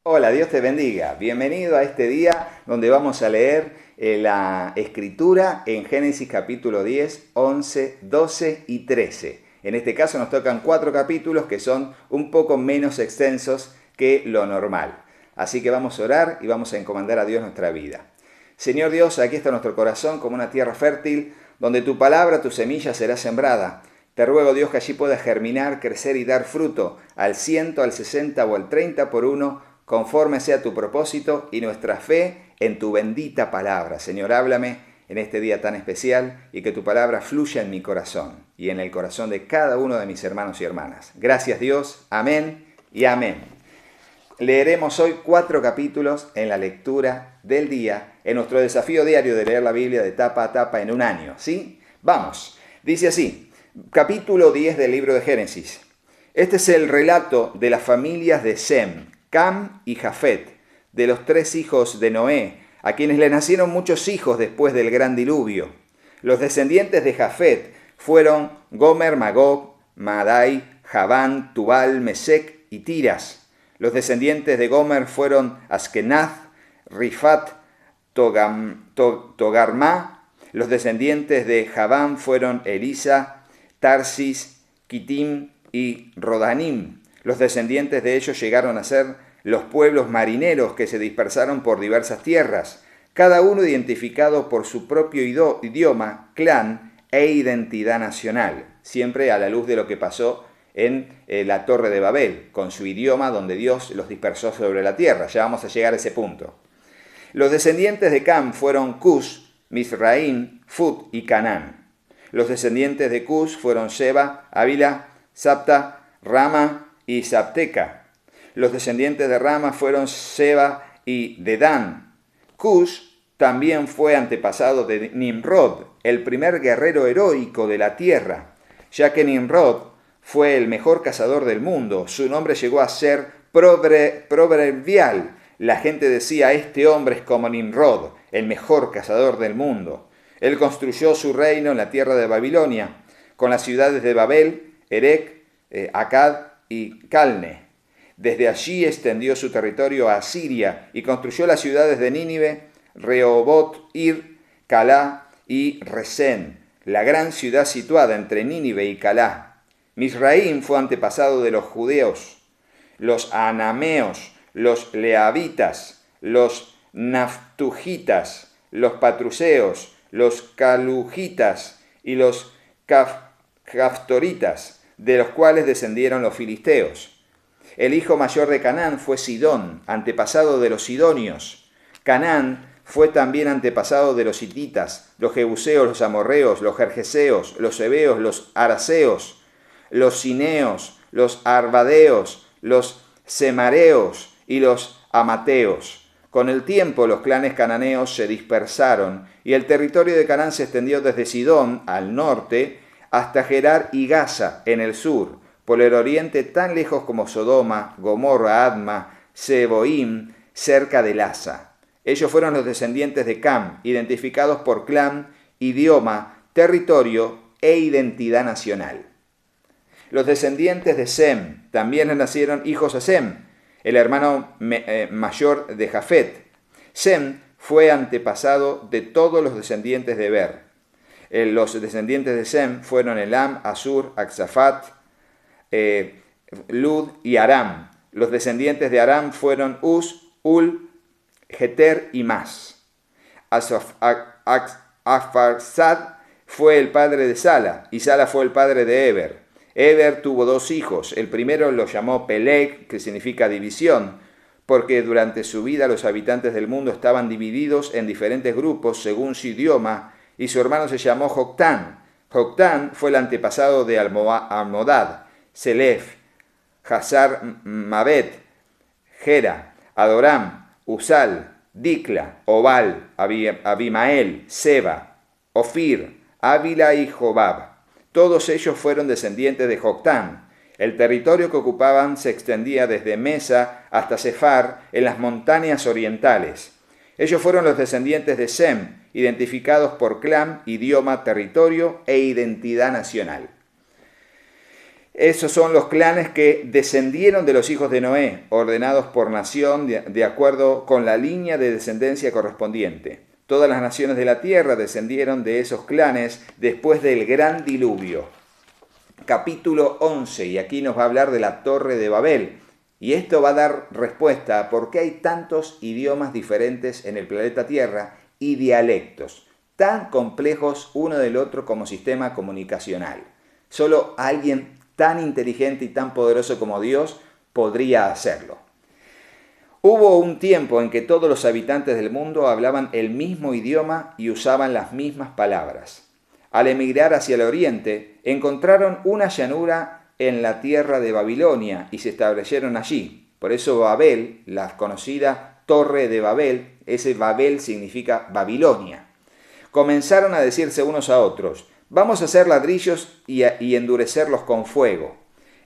Hola, Dios te bendiga. Bienvenido a este día donde vamos a leer la escritura en Génesis capítulo 10, 11, 12 y 13. En este caso nos tocan 4 capítulos que son un poco menos extensos que lo normal. Así que vamos a orar y vamos a encomendar a Dios nuestra vida. Señor Dios, aquí está nuestro corazón como una tierra fértil donde tu palabra, tu semilla será sembrada. Te ruego, Dios, que allí pueda germinar, crecer y dar fruto al 100, al 60 o al 30 por uno, conforme sea tu propósito y nuestra fe en tu bendita palabra. Señor, háblame en este día tan especial y que tu palabra fluya en mi corazón y en el corazón de cada uno de mis hermanos y hermanas. Gracias, Dios. Amén y amén. Leeremos hoy 4 capítulos en la lectura del día, en nuestro desafío diario de leer la Biblia de tapa a tapa en un año. ¿Sí? Vamos. Dice así, capítulo 10 del libro de Génesis. Este es el relato de las familias de Sem, Cam y Jafet, de los 3 hijos de Noé, a quienes le nacieron muchos hijos después del gran diluvio. Los descendientes de Jafet fueron Gomer, Magog, Madai, Javán, Tubal, Mesec y Tiras. Los descendientes de Gomer fueron Askenaz, Rifat, Togarmá. Los descendientes de Javán fueron Elisa, Tarsis, Kitim y Rodanim. Los descendientes de ellos llegaron a ser los pueblos marineros que se dispersaron por diversas tierras, cada uno identificado por su propio idioma, clan e identidad nacional, siempre a la luz de lo que pasó en la Torre de Babel, con su idioma donde Dios los dispersó sobre la tierra. Ya vamos a llegar a ese punto. Los descendientes de Cam fueron Cus, Misraim, Fut y Canaán. Los descendientes de Cus fueron Sheba, Avila, Sapta, Rama y Sabteca. Los descendientes de Rama fueron Seba y Dedán. Cus también fue antepasado de Nimrod, el primer guerrero heroico de la tierra, ya que Nimrod fue el mejor cazador del mundo. Su nombre llegó a ser proverbial. La gente decía, este hombre es como Nimrod, el mejor cazador del mundo. Él construyó su reino en la tierra de Babilonia, con las ciudades de Babel, Erec, Akkad y Calne. Desde allí extendió su territorio a Asiria y construyó las ciudades de Nínive, Rehobot, Ir, Calá y Resén, la gran ciudad situada entre Nínive y Calá. Misraim fue antepasado de los judeos, los anameos, los leavitas, los naftujitas, los patruseos, los calujitas y los caftoritas, de los cuales descendieron los filisteos. El hijo mayor de Canaán fue Sidón, antepasado de los sidonios. Canaán fue también antepasado de los hititas, los jebuseos, los amorreos, los gergeseos, los heveos, los araseos, los cineos, los arvadeos, los semareos y los amateos. Con el tiempo los clanes cananeos se dispersaron y el territorio de Canaán se extendió desde Sidón al norte hasta Gerar y Gaza en el sur, por el oriente tan lejos como Sodoma, Gomorra, Adma, Seboim, cerca de Lasa. Ellos fueron los descendientes de Cam, identificados por clan, idioma, territorio e identidad nacional. Los descendientes de Sem también le nacieron hijos a Sem, el hermano mayor de Jafet. Sem fue antepasado de todos los descendientes de Eber. Los descendientes de Sem fueron Elam, Asur, Aksafat, Lud y Aram. Los descendientes de Aram fueron Uz, Ul, Geter y Mas. Afarsad fue el padre de Sala y Sala fue el padre de Eber. Eber tuvo 2 hijos. El primero lo llamó Peleg, que significa división, porque durante su vida los habitantes del mundo estaban divididos en diferentes grupos según su idioma, y su hermano se llamó Joctán. Joctán fue el antepasado de Almodad, Selef, Hazar Mabet, Gera, Adoram, Usal, Dicla, Obal, Abimael, Seba, Ofir, Ávila y Jobab. Todos ellos fueron descendientes de Joctán. El territorio que ocupaban se extendía desde Mesa hasta Sefar en las montañas orientales. Ellos fueron los descendientes de Sem, identificados por clan, idioma, territorio e identidad nacional. Esos son los clanes que descendieron de los hijos de Noé, ordenados por nación de acuerdo con la línea de descendencia correspondiente. Todas las naciones de la tierra descendieron de esos clanes después del gran diluvio. Capítulo 11, y aquí nos va a hablar de la Torre de Babel. Y esto va a dar respuesta a por qué hay tantos idiomas diferentes en el planeta Tierra y dialectos, tan complejos uno del otro como sistema comunicacional. Solo alguien tan inteligente y tan poderoso como Dios podría hacerlo. Hubo un tiempo en que todos los habitantes del mundo hablaban el mismo idioma y usaban las mismas palabras. Al emigrar hacia el oriente, encontraron una llanura en la tierra de Babilonia y se establecieron allí. Por eso Babel, la conocida Torre de Babel, ese Babel significa Babilonia. Comenzaron a decirse unos a otros: vamos a hacer ladrillos y endurecerlos con fuego.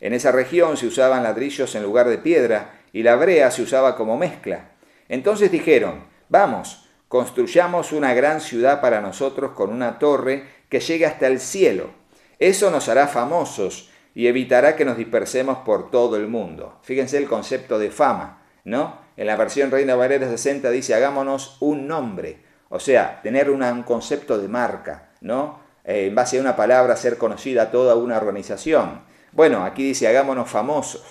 En esa región se usaban ladrillos en lugar de piedra y la brea se usaba como mezcla. Entonces dijeron: vamos, construyamos una gran ciudad para nosotros con una torre que llegue hasta el cielo. Eso nos hará famosos y evitará que nos dispersemos por todo el mundo. Fíjense el concepto de fama, ¿no? En la versión Reina Valera 60 dice: hagámonos un nombre. O sea, tener un concepto de marca, ¿no? En base a una palabra, ser conocida toda una organización. Bueno, aquí dice: hagámonos famosos.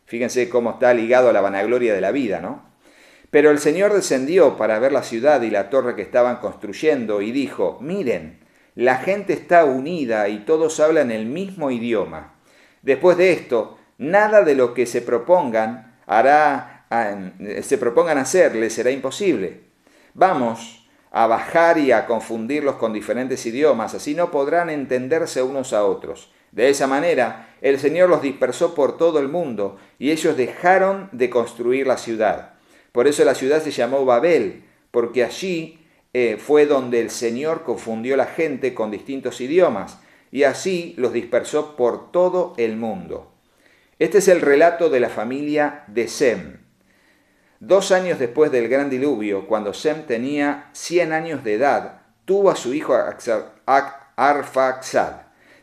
Fíjense cómo está ligado a la vanagloria de la vida, ¿no? Pero el Señor descendió para ver la ciudad y la torre que estaban construyendo y dijo: miren, la gente está unida y todos hablan el mismo idioma. Después de esto, nada de lo que se propongan hacer les será imposible. Vamos a bajar y a confundirlos con diferentes idiomas, así no podrán entenderse unos a otros. De esa manera, el Señor los dispersó por todo el mundo y ellos dejaron de construir la ciudad. Por eso la ciudad se llamó Babel, porque allí fue donde el Señor confundió la gente con distintos idiomas y así los dispersó por todo el mundo. Este es el relato de la familia de Sem. 2 años después del gran diluvio, cuando Sem tenía 100 años de edad, tuvo a su hijo Arfaxad.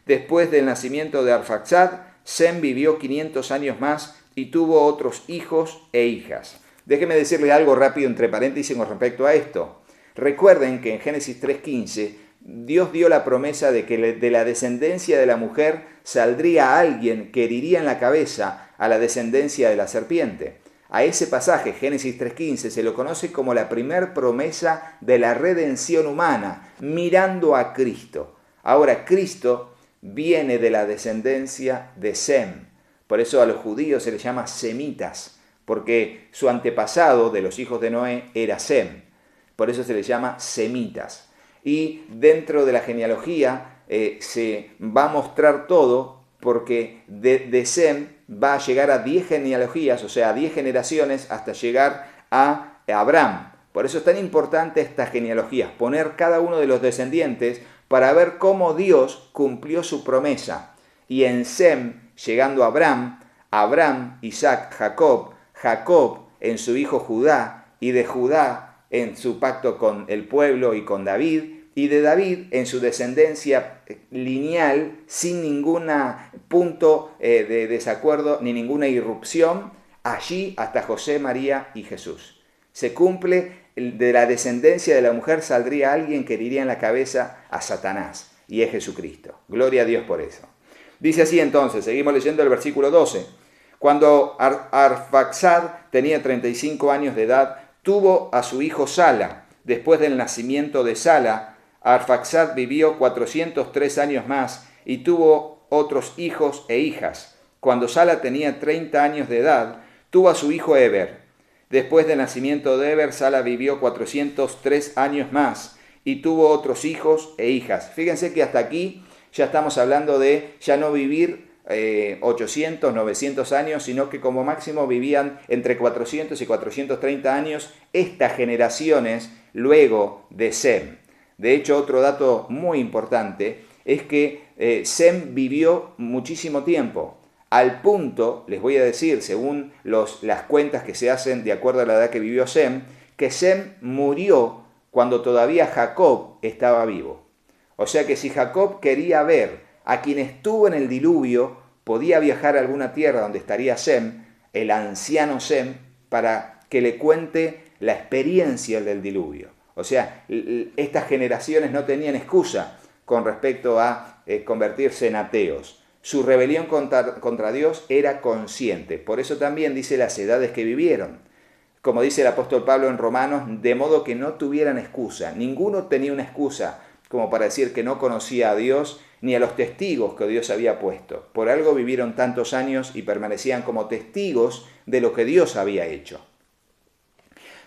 Después del nacimiento de Arfaxad, Sem vivió 500 años más y tuvo otros hijos e hijas. Déjenme decirles algo rápido entre paréntesis con respecto a esto. Recuerden que en Génesis 3:15 Dios dio la promesa de que de la descendencia de la mujer saldría alguien que heriría en la cabeza a la descendencia de la serpiente. A ese pasaje, Génesis 3:15, se lo conoce como la primer promesa de la redención humana, mirando a Cristo. Ahora, Cristo viene de la descendencia de Sem. Por eso a los judíos se les llama semitas, porque su antepasado de los hijos de Noé era Sem. Por eso se les llama semitas. Y dentro de la genealogía se va a mostrar todo, porque de Sem va a llegar a 10 genealogías, o sea, a 10 generaciones, hasta llegar a Abraham. Por eso es tan importante estas genealogías, poner cada uno de los descendientes para ver cómo Dios cumplió su promesa. Y en Sem, llegando a Abraham, Isaac, Jacob en su hijo Judá, y de Judá en su pacto con el pueblo y con David, y de David en su descendencia lineal, sin ningún punto de desacuerdo ni ninguna irrupción, allí hasta José, María y Jesús. Se cumple, de la descendencia de la mujer saldría alguien que heriría en la cabeza a Satanás, y es Jesucristo. Gloria a Dios por eso. Dice así entonces, seguimos leyendo el versículo 12. Cuando Arfaxad tenía 35 años de edad, tuvo a su hijo Sala. Después del nacimiento de Sala, Arfaxad vivió 403 años más y tuvo otros hijos e hijas. Cuando Sala tenía 30 años de edad, tuvo a su hijo Eber. Después del nacimiento de Eber, Sala vivió 403 años más y tuvo otros hijos e hijas. Fíjense que hasta aquí ya estamos hablando de ya no vivir 800, 900 años, sino que como máximo vivían entre 400 y 430 años estas generaciones luego de Sem. De hecho, otro dato muy importante es que Sem vivió muchísimo tiempo, al punto, les voy a decir, según las cuentas que se hacen de acuerdo a la edad que vivió Sem, que Sem murió cuando todavía Jacob estaba vivo. O sea que si Jacob quería ver a quien estuvo en el diluvio, podía viajar a alguna tierra donde estaría Sem, el anciano Sem, para que le cuente la experiencia del diluvio. O sea, estas generaciones no tenían excusa con respecto a convertirse en ateos. Su rebelión contra Dios era consciente. Por eso también dice las edades que vivieron. Como dice el apóstol Pablo en Romanos, de modo que no tuvieran excusa. Ninguno tenía una excusa como para decir que no conocía a Dios ni a los testigos que Dios había puesto. Por algo vivieron tantos años y permanecían como testigos de lo que Dios había hecho.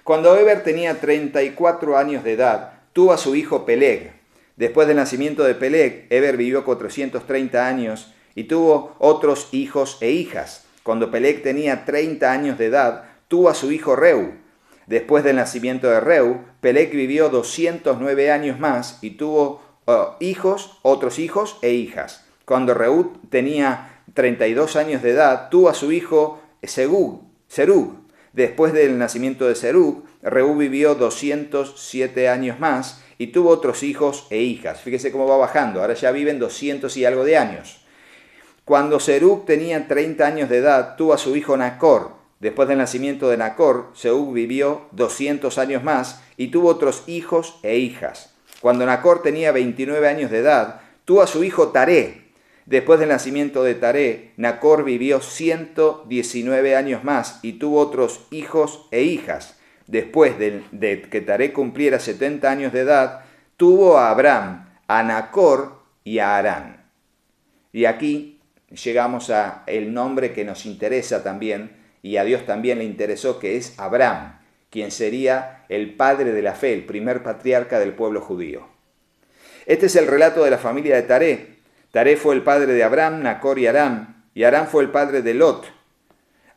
Cuando Eber tenía 34 años de edad, tuvo a su hijo Peleg. Después del nacimiento de Peleg, Eber vivió 430 años y tuvo otros hijos e hijas. Cuando Peleg tenía 30 años de edad, tuvo a su hijo Reu. Después del nacimiento de Reu, Peleg vivió 209 años más y tuvo otros hijos e hijas. Cuando Reu tenía 32 años de edad, tuvo a su hijo Serug. Después del nacimiento de Serug, Reu vivió 207 años más y tuvo otros hijos e hijas. Fíjese cómo va bajando, ahora ya viven 200 y algo de años. Cuando Serug tenía 30 años de edad, tuvo a su hijo Nacor. Después del nacimiento de Nacor, Serug vivió 200 años más y tuvo otros hijos e hijas. Cuando Nacor tenía 29 años de edad, tuvo a su hijo Taré. Después del nacimiento de Taré, Nacor vivió 119 años más y tuvo otros hijos e hijas. Después de que Taré cumpliera 70 años de edad, tuvo a Abram, a Nacor y a Harán. Y aquí llegamos a el nombre que nos interesa también, y a Dios también le interesó, que es Abraham, quien sería el padre de la fe, el primer patriarca del pueblo judío. Este es el relato de la familia de Taré. Taré fue el padre de Abram, Nacor y Harán fue el padre de Lot.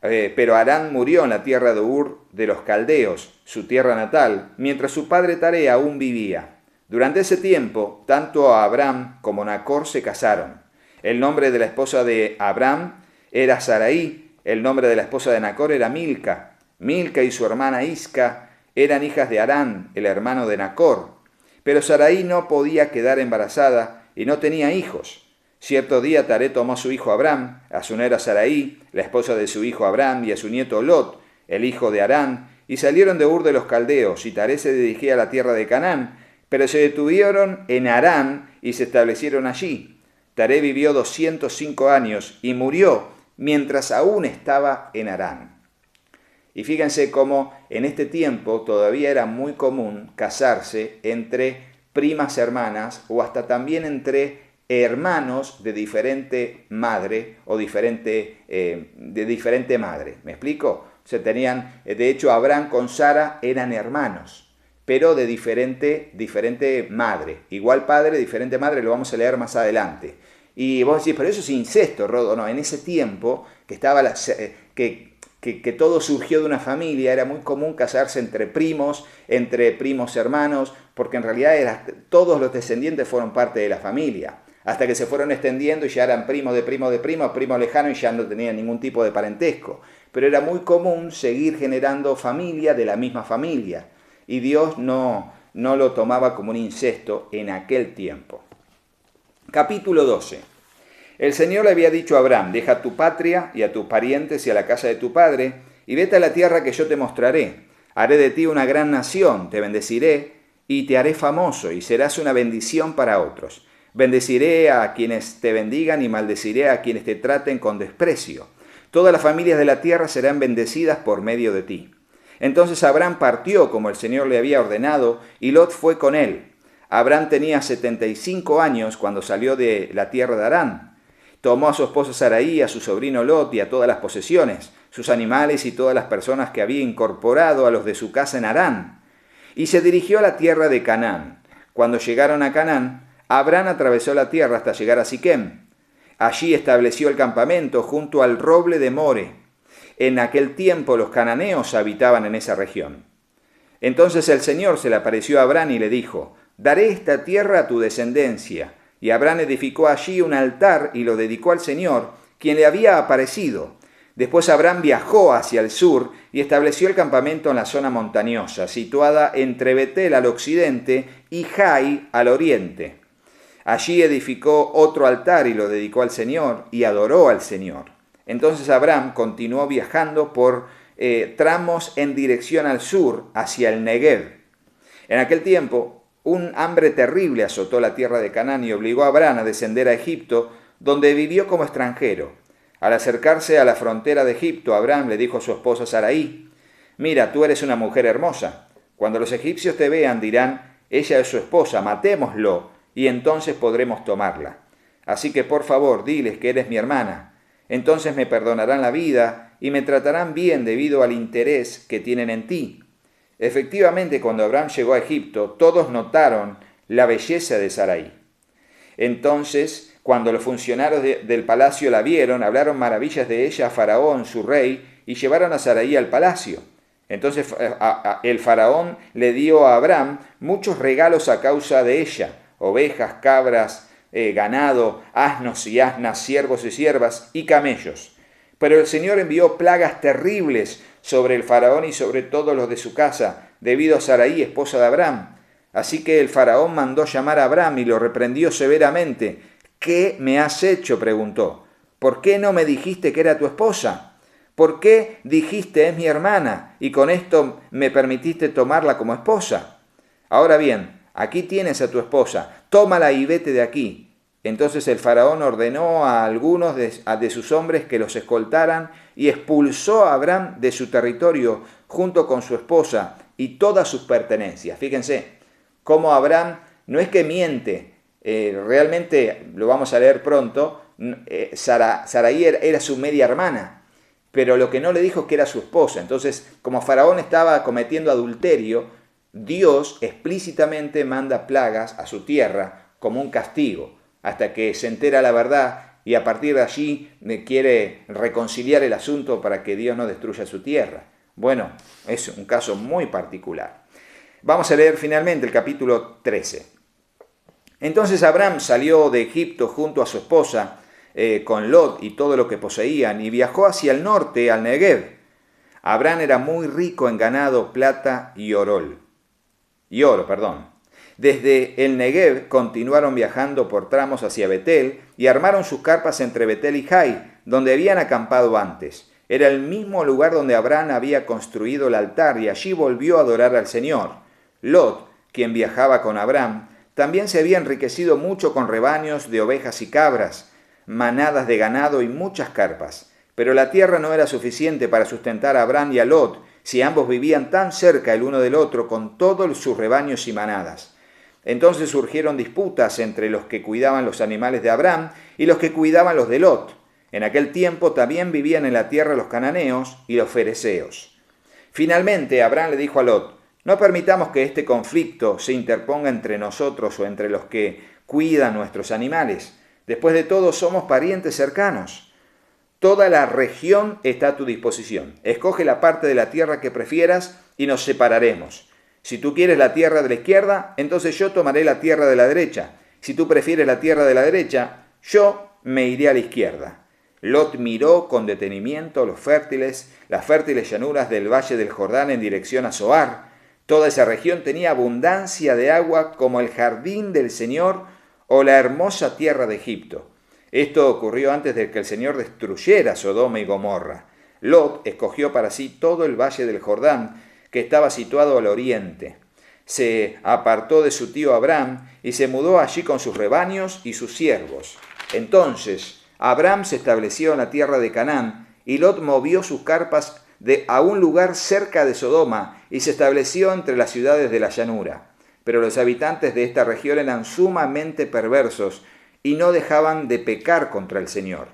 Pero Harán murió en la tierra de Ur de los Caldeos, su tierra natal, mientras su padre Taré aún vivía. Durante ese tiempo, tanto Abram como Nacor se casaron. El nombre de la esposa de Abram era Sarai, el nombre de la esposa de Nacor era Milca. Milca y su hermana Isca eran hijas de Harán, el hermano de Nacor. Pero Sarai no podía quedar embarazada y no tenía hijos. Cierto día Taré tomó a su hijo Abram, a su nuera Sarai, la esposa de su hijo Abram, y a su nieto Lot, el hijo de Harán, y salieron de Ur de los Caldeos, y Taré se dirigía a la tierra de Canaán, pero se detuvieron en Harán y se establecieron allí. Taré vivió 205 años y murió mientras aún estaba en Harán. Y fíjense cómo en este tiempo todavía era muy común casarse entre primas hermanas o hasta también entre hermanos de diferente madre o de diferente madre. ¿Me explico? De hecho, Abraham con Sara eran hermanos, pero de diferente madre. Igual padre, diferente madre, lo vamos a leer más adelante. Y vos decís, pero eso es incesto, Rodo. No, en ese tiempo que estaba que todo surgió de una familia, era muy común casarse entre primos hermanos, porque en realidad todos los descendientes fueron parte de la familia, hasta que se fueron extendiendo y ya eran primo de primo lejano y ya no tenían ningún tipo de parentesco. Pero era muy común seguir generando familia de la misma familia, y Dios no lo tomaba como un incesto en aquel tiempo. Capítulo 12. El Señor le había dicho a Abraham: deja a tu patria y a tus parientes y a la casa de tu padre, y vete a la tierra que yo te mostraré. Haré de ti una gran nación, te bendeciré y te haré famoso, y serás una bendición para otros. Bendeciré a quienes te bendigan y maldeciré a quienes te traten con desprecio. Todas las familias de la tierra serán bendecidas por medio de ti. Entonces Abraham partió como el Señor le había ordenado, y Lot fue con él. Abraham tenía 75 años cuando salió de la tierra de Harán. Tomó a su esposa Sarai, a su sobrino Lot y a todas las posesiones, sus animales y todas las personas que había incorporado a los de su casa en Harán, y se dirigió a la tierra de Canaán. Cuando llegaron a Canaán, Abraham atravesó la tierra hasta llegar a Siquem. Allí estableció el campamento junto al roble de More. En aquel tiempo los cananeos habitaban en esa región. Entonces el Señor se le apareció a Abraham y le dijo: daré esta tierra a tu descendencia. Y Abraham edificó allí un altar y lo dedicó al Señor, quien le había aparecido. Después Abraham viajó hacia el sur y estableció el campamento en la zona montañosa, situada entre Betel al occidente y Jai al oriente. Allí edificó otro altar y lo dedicó al Señor y adoró al Señor. Entonces Abraham continuó viajando por tramos en dirección al sur, hacia el Negev. En aquel tiempo, un hambre terrible azotó la tierra de Canaán y obligó a Abraham a descender a Egipto, donde vivió como extranjero. Al acercarse a la frontera de Egipto, Abraham le dijo a su esposa Sarai: «Mira, tú eres una mujer hermosa. Cuando los egipcios te vean, dirán: ella es su esposa, matémoslo, y entonces podremos tomarla. Así que por favor, diles que eres mi hermana. Entonces me perdonarán la vida y me tratarán bien debido al interés que tienen en ti». Efectivamente, cuando Abraham llegó a Egipto, todos notaron la belleza de Sarai. Entonces, cuando los funcionarios del palacio la vieron, hablaron maravillas de ella a Faraón, su rey, y llevaron a Sarai al palacio. Entonces el faraón le dio a Abraham muchos regalos a causa de ella: ovejas, cabras, ganado, asnos y asnas, siervos y siervas y camellos. Pero el Señor envió plagas terribles sobre el faraón y sobre todos los de su casa, debido a Sarai, esposa de Abraham. Así que el faraón mandó llamar a Abraham y lo reprendió severamente. «¿Qué me has hecho?», preguntó. «¿Por qué no me dijiste que era tu esposa? ¿Por qué dijiste es mi hermana y con esto me permitiste tomarla como esposa? Ahora bien, aquí tienes a tu esposa, tómala y vete de aquí». Entonces el faraón ordenó a algunos de sus hombres que los escoltaran y expulsó a Abraham de su territorio junto con su esposa y todas sus pertenencias. Fíjense cómo Abraham no es que miente, realmente lo vamos a leer pronto. Sarai era su media hermana, pero lo que no le dijo es que era su esposa. Entonces, como Faraón estaba cometiendo adulterio, Dios explícitamente manda plagas a su tierra como un castigo, hasta que se entera la verdad y a partir de allí quiere reconciliar el asunto para que Dios no destruya su tierra. Bueno, es un caso muy particular. Vamos a leer finalmente el capítulo 13. Entonces Abraham salió de Egipto junto a su esposa, con Lot y todo lo que poseían, y viajó hacia el norte, al Negev. Abraham era muy rico en ganado, plata y oro. Desde el Negev continuaron viajando por tramos hacia Betel y armaron sus carpas entre Betel y Jai, donde habían acampado antes. Era el mismo lugar donde Abraham había construido el altar y allí volvió a adorar al Señor. Lot, quien viajaba con Abraham, también se había enriquecido mucho con rebaños de ovejas y cabras, manadas de ganado y muchas carpas. Pero la tierra no era suficiente para sustentar a Abraham y a Lot, si ambos vivían tan cerca el uno del otro con todos sus rebaños y manadas. Entonces surgieron disputas entre los que cuidaban los animales de Abraham y los que cuidaban los de Lot. En aquel tiempo también vivían en la tierra los cananeos y los fereceos. Finalmente Abraham le dijo a Lot: «No permitamos que este conflicto se interponga entre nosotros o entre los que cuidan nuestros animales. Después de todo, somos parientes cercanos. Toda la región está a tu disposición. Escoge la parte de la tierra que prefieras y nos separaremos. Si tú quieres la tierra de la izquierda, entonces yo tomaré la tierra de la derecha. Si tú prefieres la tierra de la derecha, yo me iré a la izquierda». Lot miró con detenimiento las fértiles llanuras del valle del Jordán en dirección a Zoar. Toda esa región tenía abundancia de agua como el jardín del Señor o la hermosa tierra de Egipto. Esto ocurrió antes de que el Señor destruyera Sodoma y Gomorra. Lot escogió para sí todo el valle del Jordán, que estaba situado al oriente. Se apartó de su tío Abraham y se mudó allí con sus rebaños y sus siervos. Entonces Abraham se estableció en la tierra de Canaán y Lot movió sus carpas a un lugar cerca de Sodoma y se estableció entre las ciudades de la llanura. Pero los habitantes de esta región eran sumamente perversos y no dejaban de pecar contra el Señor.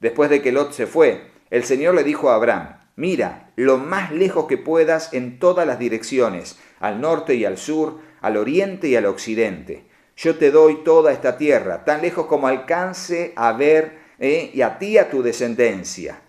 Después de que Lot se fue, el Señor le dijo a Abraham: «Mira lo más lejos que puedas en todas las direcciones, al norte y al sur, al oriente y al occidente. Yo te doy toda esta tierra, tan lejos como alcance a ver, y a ti y a tu descendencia,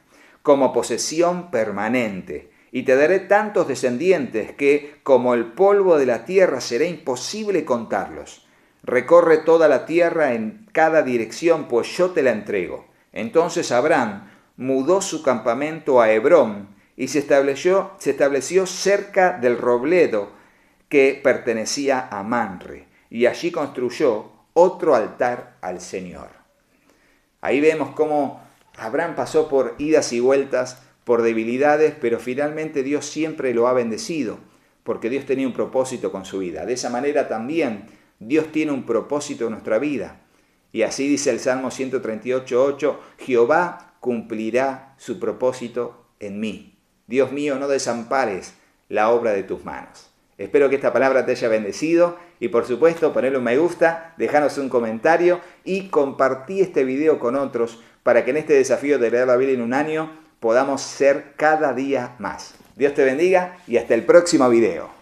como posesión permanente. Y te daré tantos descendientes que, como el polvo de la tierra, será imposible contarlos. Recorre toda la tierra en cada dirección, pues yo te la entrego». Entonces Abraham mudó su campamento a Hebrón y se estableció cerca del robledo que pertenecía a Manre, y allí construyó otro altar al Señor. Ahí vemos cómo Abraham pasó por idas y vueltas, por debilidades, pero finalmente Dios siempre lo ha bendecido, porque Dios tenía un propósito con su vida. De esa manera también Dios tiene un propósito en nuestra vida. Y así dice el Salmo 138:8, Jehová cumplirá su propósito en mí. Dios mío, no desampares la obra de tus manos. Espero que esta palabra te haya bendecido y por supuesto ponle un me gusta, dejanos un comentario y compartí este video con otros para que en este desafío de leer la Biblia en un año podamos ser cada día más. Dios te bendiga y hasta el próximo video.